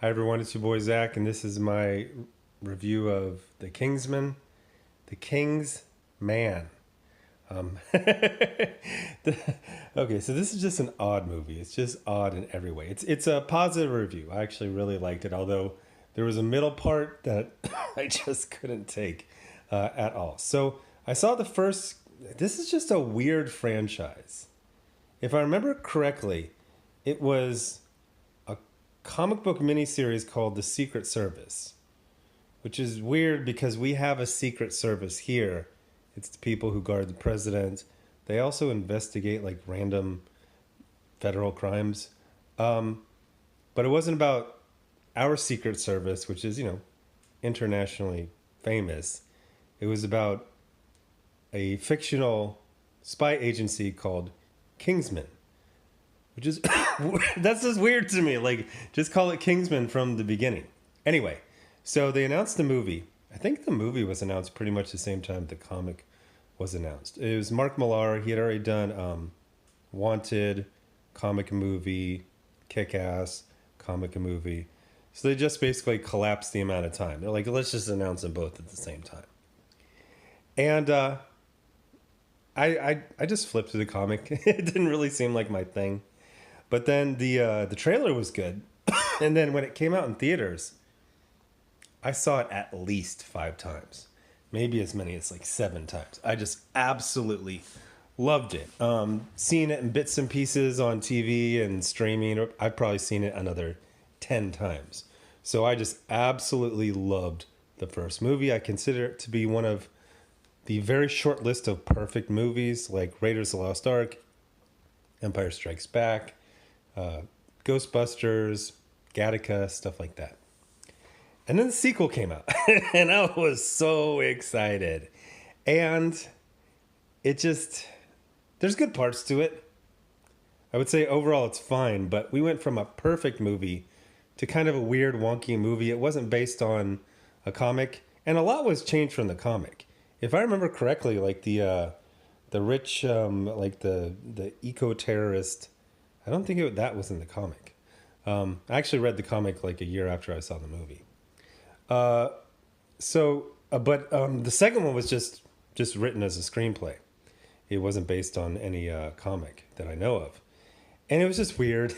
Hi everyone, it's your boy Zach, and this is my review of The Kingsman, The King's Man. Okay, so this is just an odd movie. It's just odd in every way. It's a positive review. I actually really liked it, although there was a middle part that I just couldn't take at all. So I saw the first. This is just a weird franchise. If I remember correctly, it was a comic book miniseries called The Secret Service, which is weird because we have a Secret Service here. It's the people who guard the president. They also investigate like random federal crimes. Um, but it wasn't about our Secret Service, which is, internationally famous. It was about a fictional spy agency called Kingsman, which is that's just weird to me. Like, just call it Kingsman from the beginning. Anyway, so they announced the movie. I think the movie was announced pretty much the same time the comic was announced. It was Mark Millar. He had already done Wanted, comic movie, Kick Ass, comic movie. So they just basically collapsed the amount of time. They're like, let's just announce them both at the same time. And I just flipped through the comic. It didn't really seem like my thing. But then the trailer was good, and then when it came out in theaters, I saw it at least 5 times, maybe as many as like 7 times. I just absolutely loved it. Seeing it in bits and pieces on TV and streaming, I've probably seen it another 10 times. So I just absolutely loved the first movie. I consider it to be one of the very short list of perfect movies, like Raiders of the Lost Ark, Empire Strikes Back, uh, Ghostbusters, Gattaca, stuff like that. And then the sequel came out, and I was so excited. And it just, there's good parts to it. I would say overall it's fine, but we went from a perfect movie to kind of a weird, wonky movie. It wasn't based on a comic, and a lot was changed from the comic. If I remember correctly, like the rich, like the eco terrorist, I don't think that was in the comic. I actually read the comic like a year after I saw the movie. Uh, but the second one was just written as a screenplay. It wasn't based on any comic that I know of, and it was just weird.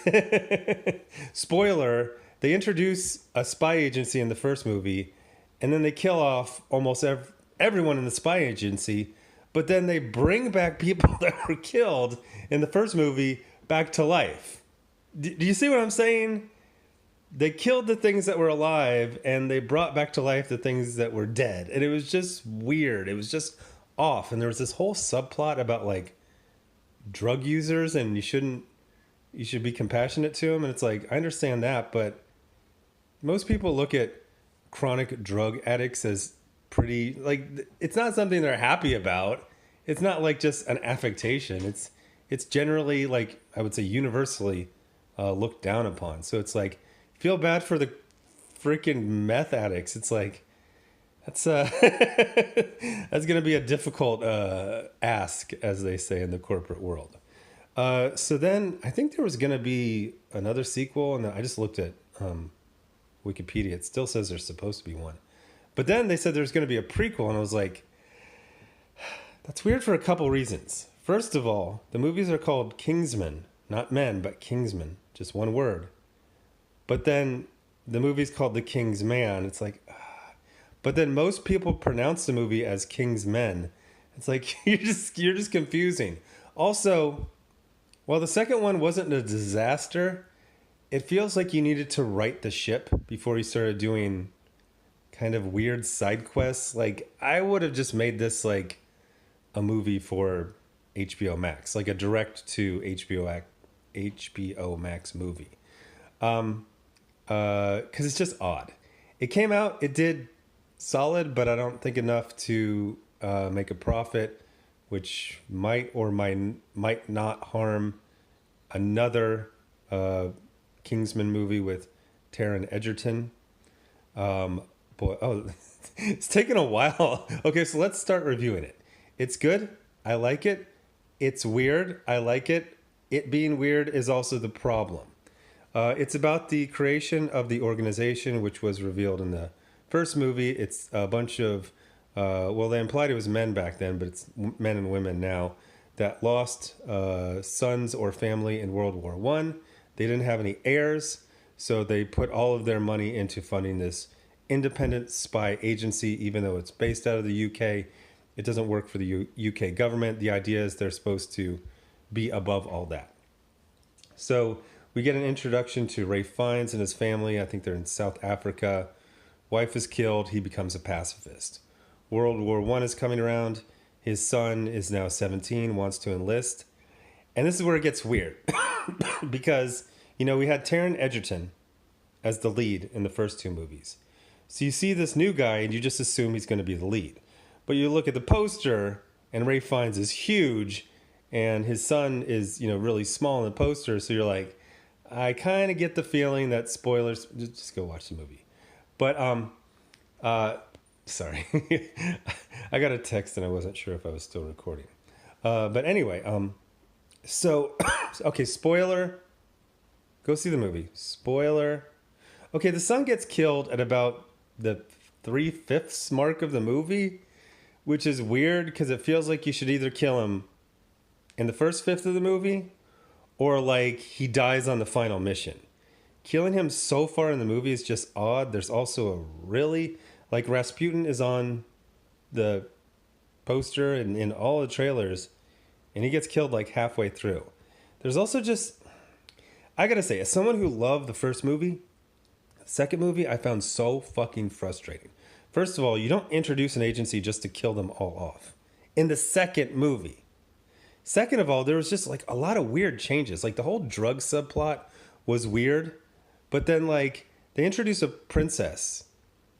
Spoiler: they introduce a spy agency in the first movie, and then they kill off almost everyone in the spy agency. But then they bring back people that were killed in the first movie back to life. Do you see what I'm saying? They killed the things that were alive and they brought back to life the things that were dead. And it was just weird. It was just off. And there was this whole subplot about like drug users and you should be compassionate to them. And it's like, I understand that, but most people look at chronic drug addicts as pretty, like, it's not something they're happy about. It's not like just an affectation. It's generally, like, I would say universally looked down upon. So it's like, feel bad for the freaking meth addicts. It's like, that's that's gonna be a difficult ask, as they say in the corporate world. So then I think there was gonna be another sequel, and I just looked at Wikipedia. It still says there's supposed to be one, but then they said there's gonna be a prequel, and I was like, that's weird for a couple reasons. First of all, the movies are called Kingsman, not Men, but Kingsman, just one word. But then the movie's called The King's Man. It's like, but then most people pronounce the movie as King's Men. It's like you're just confusing. Also, while the second one wasn't a disaster, it feels like you needed to right the ship before you started doing kind of weird side quests. Like, I would have just made this like a movie for HBO Max, like a direct to HBO Max movie. Because it's just odd. It came out, it did solid, but I don't think enough to make a profit, which might or might not harm another Kingsman movie with Taron Egerton. Boy, oh, it's taken a while. Okay, so let's start reviewing it. It's good. I like it. It's weird. I like it. It being weird is also the problem. It's about the creation of the organization, which was revealed in the first movie. It's a bunch of, well, they implied it was men back then, but it's men and women now that lost sons or family in World War One. They didn't have any heirs, so they put all of their money into funding this independent spy agency, even though it's based out of the UK. It doesn't work for the UK government. The idea is they're supposed to be above all that. So we get an introduction to Ralph Fiennes and his family. I think they're in South Africa. Wife is killed. He becomes a pacifist. World War One is coming around. His son is now 17, wants to enlist. And this is where it gets weird. Because, you know, we had Taron Egerton as the lead in the first two movies. So you see this new guy and you just assume he's going to be the lead. But you look at the poster and Ralph Fiennes is huge and his son is, you know, really small in the poster. So you're like, I kind of get the feeling that spoilers, just go watch the movie. But, sorry, I got a text and I wasn't sure if I was still recording. But anyway, so, okay, spoiler, go see the movie. Spoiler. Okay, the son gets killed at about the 3/5 mark of the movie, which is weird because it feels like you should either kill him in the first fifth of the movie or like he dies on the final mission. Killing him so far in the movie is just odd. There's also a really, like Rasputin is on the poster and in all the trailers and he gets killed like halfway through. There's also just, I gotta say, as someone who loved the first movie, the second movie I found so fucking frustrating. First of all, you don't introduce an agency just to kill them all off in the second movie. Second of all, there was just like a lot of weird changes. Like the whole drug subplot was weird, but then like they introduce a princess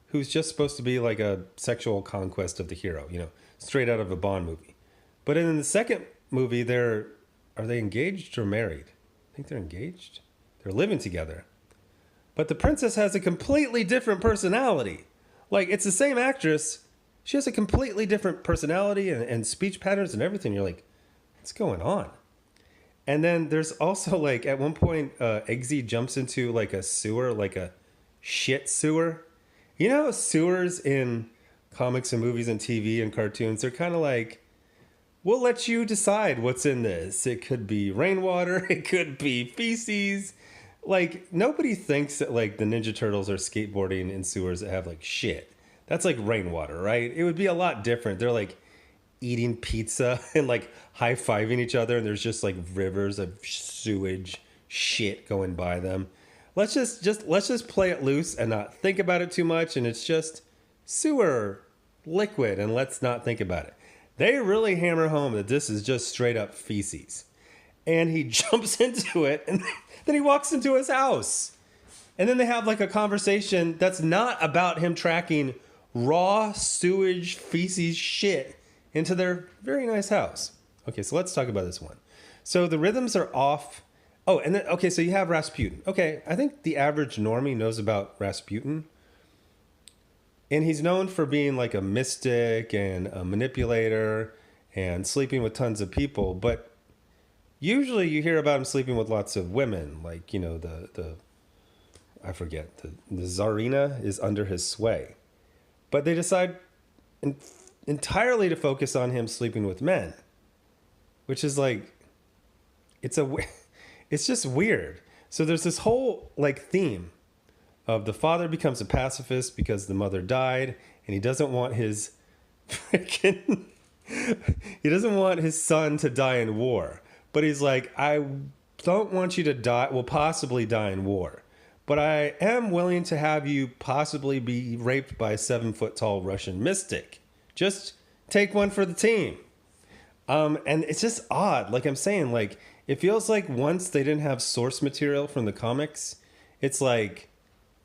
who's just supposed to be like a sexual conquest of the hero, you know, straight out of a Bond movie. But in the second movie, are they engaged or married? I think they're engaged. They're living together. But the princess has a completely different personality. Like, it's the same actress. She has a completely different personality and speech patterns and everything. You're like, what's going on? And then there's also, like, at one point, Eggsy jumps into, like, a sewer, like a shit sewer. You know, sewers in comics and movies and TV and cartoons, they're kind of like, we'll let you decide what's in this. It could be rainwater. It could be feces. Like, nobody thinks that, like, the Ninja Turtles are skateboarding in sewers that have, like, shit. That's, like, rainwater, right? It would be a lot different. They're, like, eating pizza and, like, high-fiving each other, and there's just, like, rivers of sewage shit going by them. Let's just play it loose and not think about it too much, and it's just sewer liquid, and let's not think about it. They really hammer home that this is just straight-up feces. And he jumps into it, and then he walks into his house. And then they have like a conversation that's not about him tracking raw sewage, feces, shit into their very nice house. Okay, so let's talk about this one. So the rhythms are off. Oh, and then, okay, so you have Rasputin. Okay, I think the average normie knows about Rasputin. And he's known for being like a mystic and a manipulator and sleeping with tons of people. But usually you hear about him sleeping with lots of women. Like, you know, I forget, the Tsarina is under his sway. But they decide entirely to focus on him sleeping with men. Which is like, it's just weird. So there's this whole like theme of the father becomes a pacifist because the mother died, and he doesn't want his freaking he doesn't want his son to die in war. But he's like, I don't want you to die, well, possibly die in war. But I am willing to have you possibly be raped by a 7-foot-tall Russian mystic. Just take one for the team. And it's just odd. Like I'm saying, like, it feels like once they didn't have source material from the comics, it's like,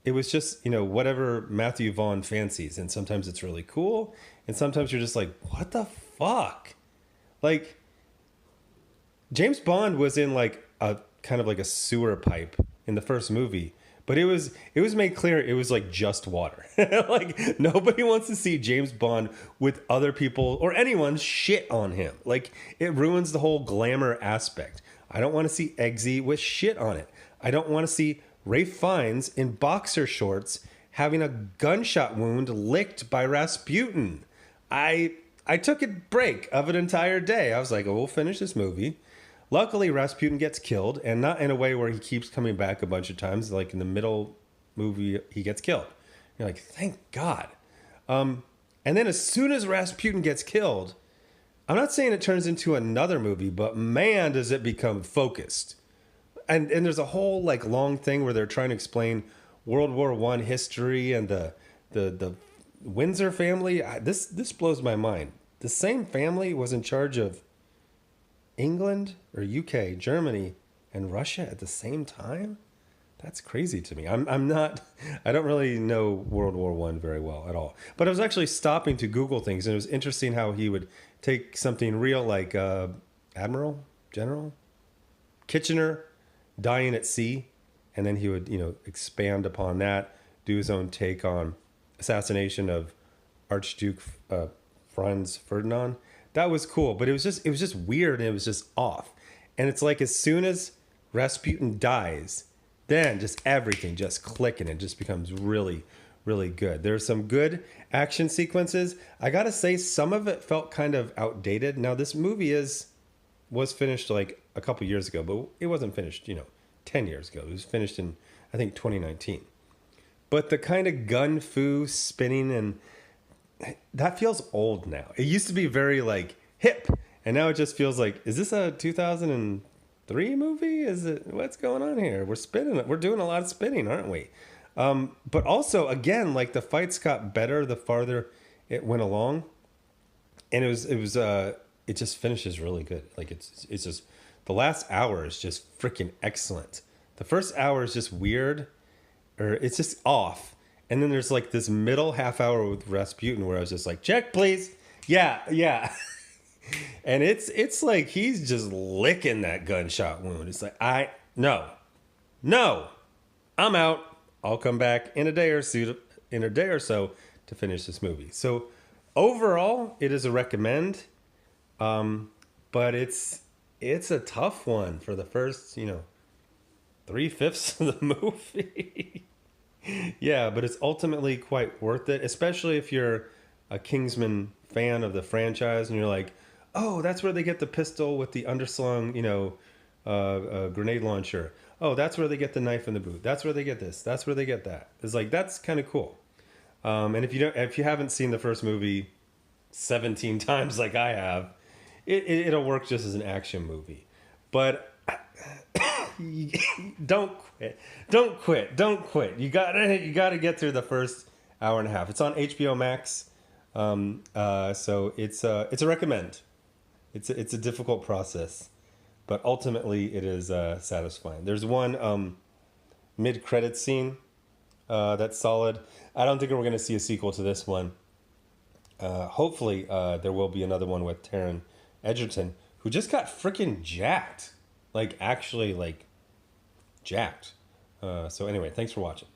it was just, you know, whatever Matthew Vaughn fancies. And sometimes it's really cool. And sometimes you're just like, what the fuck? Like, James Bond was in like a kind of like a sewer pipe in the first movie. But it was made clear it was like just water. Like nobody wants to see James Bond with other people or anyone's shit on him. Like it ruins the whole glamour aspect. I don't want to see Eggsy with shit on it. I don't want to see Rafe Fiennes in boxer shorts having a gunshot wound licked by Rasputin. I took a break of an entire day. I was like, oh, we'll finish this movie. Luckily, Rasputin gets killed, and not in a way where he keeps coming back a bunch of times. Like in the middle movie, he gets killed. You're like, thank God. And then as soon as Rasputin gets killed, I'm not saying it turns into another movie, but man, does it become focused. And there's a whole like long thing where they're trying to explain World War I history and the Windsor family. This blows my mind. The same family was in charge of England or UK, Germany, and Russia at the same time. That's crazy to me. I'm not. I don't really know World War I very well at all. But I was actually stopping to Google things, and it was interesting how he would take something real like General Kitchener dying at sea, and then he would expand upon that, do his own take on assassination of Archduke Franz Ferdinand. That was cool, but it was just weird, and it was just off. And it's like as soon as Rasputin dies, then just everything just clicking and just becomes really, really good. There's some good action sequences. I gotta say, some of it felt kind of outdated. Now this movie was finished like a couple years ago, but it wasn't finished 10 years ago. It was finished in I think 2019. But the kind of gun fu spinning, and that feels old now. It used to be very like hip, and now it just feels like, is this a 2003 movie? Is it, what's going on here? We're doing a lot of spinning, aren't we? But also, again, like the fights got better the farther it went along, and it just finishes really good. Like it's just, the last hour is just freaking excellent. The first hour is just weird, or it's just off. And then there's like this middle half hour with Rasputin where I was just like, check, please. Yeah. And it's like he's just licking that gunshot wound. It's like, no, I'm out. I'll come back in a day or so to finish this movie. So overall, it is a recommend. But it's a tough one for the first, 3/5 of the movie. Yeah, but it's ultimately quite worth it, especially if you're a Kingsman fan of the franchise and you're like, oh, that's where they get the pistol with the underslung, grenade launcher. Oh, that's where they get the knife in the boot. That's where they get this. That's where they get that. It's like, that's kind of cool. And if you haven't seen the first movie 17 times like I have, it'll work just as an action movie. But don't quit. You gotta get through the first hour and a half. It's on HBO Max, so it's a recommend. It's a difficult process, but ultimately it is satisfying. There's one mid-credit scene that's solid. I don't think we're gonna see a sequel to this one. Hopefully, there will be another one with Taron Egerton, who just got freaking jacked. Like, actually, like, jacked. So anyway, thanks for watching.